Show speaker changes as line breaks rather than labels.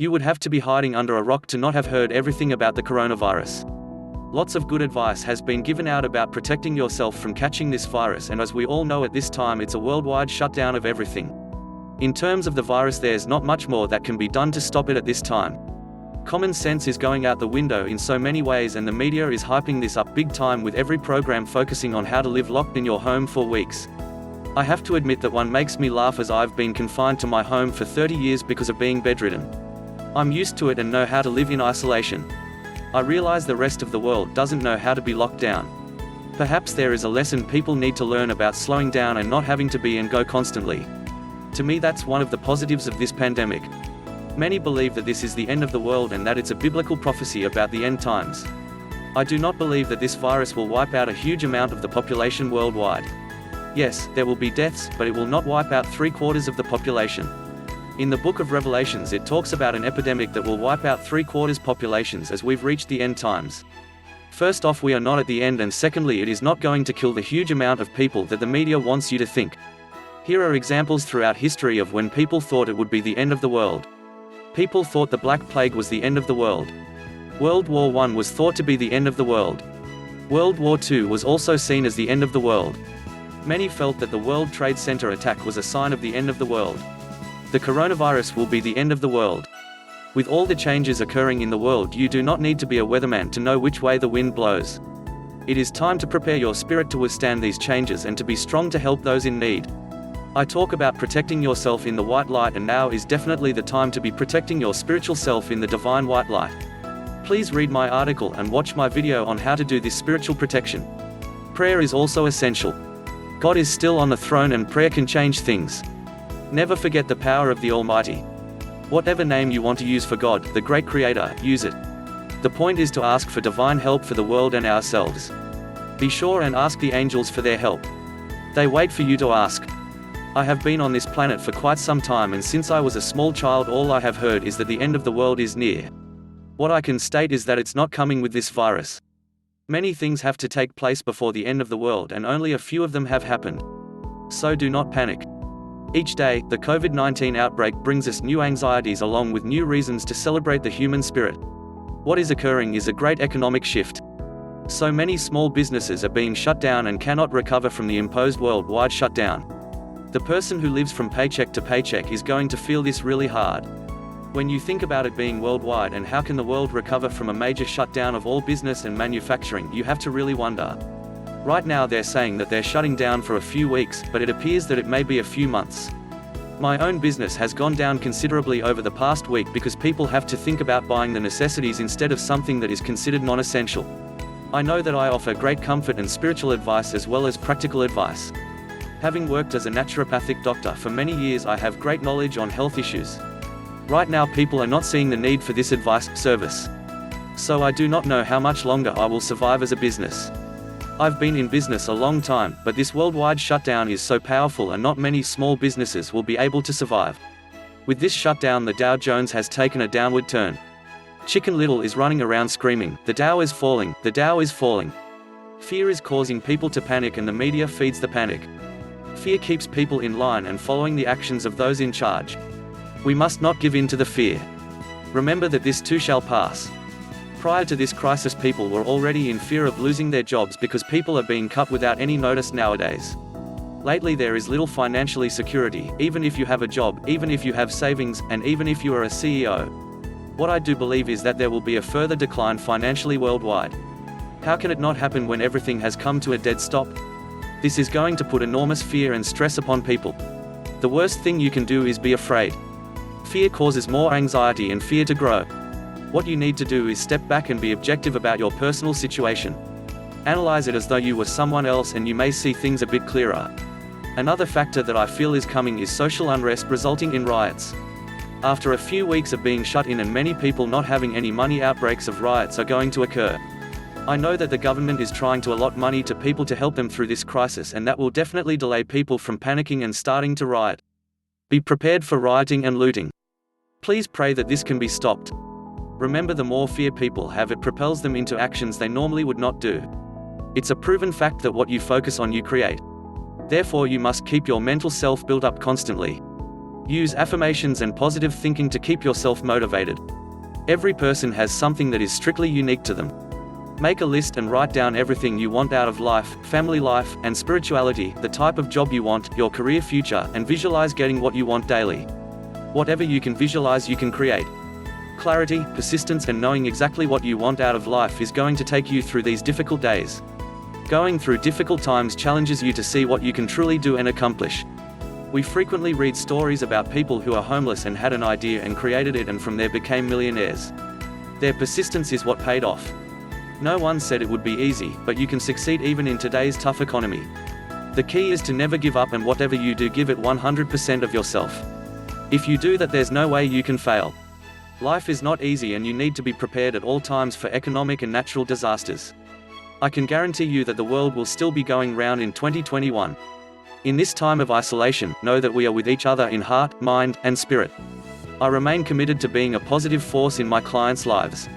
You would have to be hiding under a rock to not have heard everything about the coronavirus. Lots of good advice has been given out about protecting yourself from catching this virus, and as we all know at this time, it's a worldwide shutdown of everything. In terms of the virus, there's not much more that can be done to stop it at this time. Common sense is going out the window in so many ways, and the media is hyping this up big time with every program focusing on how to live locked in your home for weeks. I have to admit that one makes me laugh, as I've been confined to my home for 30 years because of being bedridden. I'm used to it and know how to live in isolation. I realize the rest of the world doesn't know how to be locked down. Perhaps there is a lesson people need to learn about slowing down and not having to be and go constantly. To me, that's one of the positives of this pandemic. Many believe that this is the end of the world and that it's a biblical prophecy about the end times. I do not believe that this virus will wipe out a huge amount of the population worldwide. Yes, there will be deaths, but it will not wipe out 3/4 of the population. In the book of Revelations, it talks about an epidemic that will wipe out 3/4 populations as we've reached the end times. First off, we are not at the end, and secondly, it is not going to kill the huge amount of people that the media wants you to think. Here are examples throughout history of when people thought it would be the end of the world. People thought the Black Plague was the end of the world. World War I was thought to be the end of the world. World War II was also seen as the end of the world. Many felt that the World Trade Center attack was a sign of the end of the world. The coronavirus will be the end of the world. With all the changes occurring in the world, you do not need to be a weatherman to know which way the wind blows. It is time to prepare your spirit to withstand these changes and to be strong to help those in need. I talk about protecting yourself in the white light, and now is definitely the time to be protecting your spiritual self in the divine white light. Please read my article and watch my video on how to do this spiritual protection. Prayer is also essential. God is still on the throne, and prayer can change things. Never forget the power of the Almighty. Whatever name you want to use for God, the great Creator, use it. The point is to ask for divine help for the world and ourselves. Be sure and ask the angels for their help. They wait for you to ask. I have been on this planet for quite some time, and since I was a small child, all I have heard is that the end of the world is near. What I can state is that it's not coming with this virus. Many things have to take place before the end of the world, and only a few of them have happened. So do not panic. Each day, the COVID-19 outbreak brings us new anxieties along with new reasons to celebrate the human spirit. What is occurring is a great economic shift. So many small businesses are being shut down and cannot recover from the imposed worldwide shutdown. The person who lives from paycheck to paycheck is going to feel this really hard. When you think about it being worldwide and how can the world recover from a major shutdown of all business and manufacturing, you have to really wonder. Right now they're saying that they're shutting down for a few weeks, but it appears that it may be a few months. My own business has gone down considerably over the past week because people have to think about buying the necessities instead of something that is considered non-essential. I know that I offer great comfort and spiritual advice as well as practical advice. Having worked as a naturopathic doctor for many years, I have great knowledge on health issues. Right now people are not seeing the need for this advice service. So I do not know how much longer I will survive as a business. I've been in business a long time, but this worldwide shutdown is so powerful and not many small businesses will be able to survive. With this shutdown, the Dow Jones has taken a downward turn. Chicken Little is running around screaming, "The Dow is falling, the Dow is falling." Fear is causing people to panic, and the media feeds the panic. Fear keeps people in line and following the actions of those in charge. We must not give in to the fear. Remember that this too shall pass. Prior to this crisis, people were already in fear of losing their jobs because people are being cut without any notice nowadays. Lately there is little financially security, even if you have a job, even if you have savings, and even if you are a CEO. What I do believe is that there will be a further decline financially worldwide. How can it not happen when everything has come to a dead stop? This is going to put enormous fear and stress upon people. The worst thing you can do is be afraid. Fear causes more anxiety and fear to grow. What you need to do is step back and be objective about your personal situation. Analyze it as though you were someone else, and you may see things a bit clearer. Another factor that I feel is coming is social unrest resulting in riots. After a few weeks of being shut in and many people not having any money, outbreaks of riots are going to occur. I know that the government is trying to allot money to people to help them through this crisis, and that will definitely delay people from panicking and starting to riot. Be prepared for rioting and looting. Please pray that this can be stopped. Remember, the more fear people have, it propels them into actions they normally would not do. It's a proven fact that what you focus on you create. Therefore you must keep your mental self built up constantly. Use affirmations and positive thinking to keep yourself motivated. Every person has something that is strictly unique to them. Make a list and write down everything you want out of life, family life, and spirituality, the type of job you want, your career future, and visualize getting what you want daily. Whatever you can visualize, you can create. Clarity, persistence, and knowing exactly what you want out of life is going to take you through these difficult days. Going through difficult times challenges you to see what you can truly do and accomplish. We frequently read stories about people who are homeless and had an idea and created it, and from there became millionaires. Their persistence is what paid off. No one said it would be easy, but you can succeed even in today's tough economy. The key is to never give up, and whatever you do, give it 100% of yourself. If you do that, there's no way you can fail. Life is not easy, and you need to be prepared at all times for economic and natural disasters. I can guarantee you that the world will still be going round in 2021. In this time of isolation, know that we are with each other in heart, mind, and spirit. I remain committed to being a positive force in my clients' lives.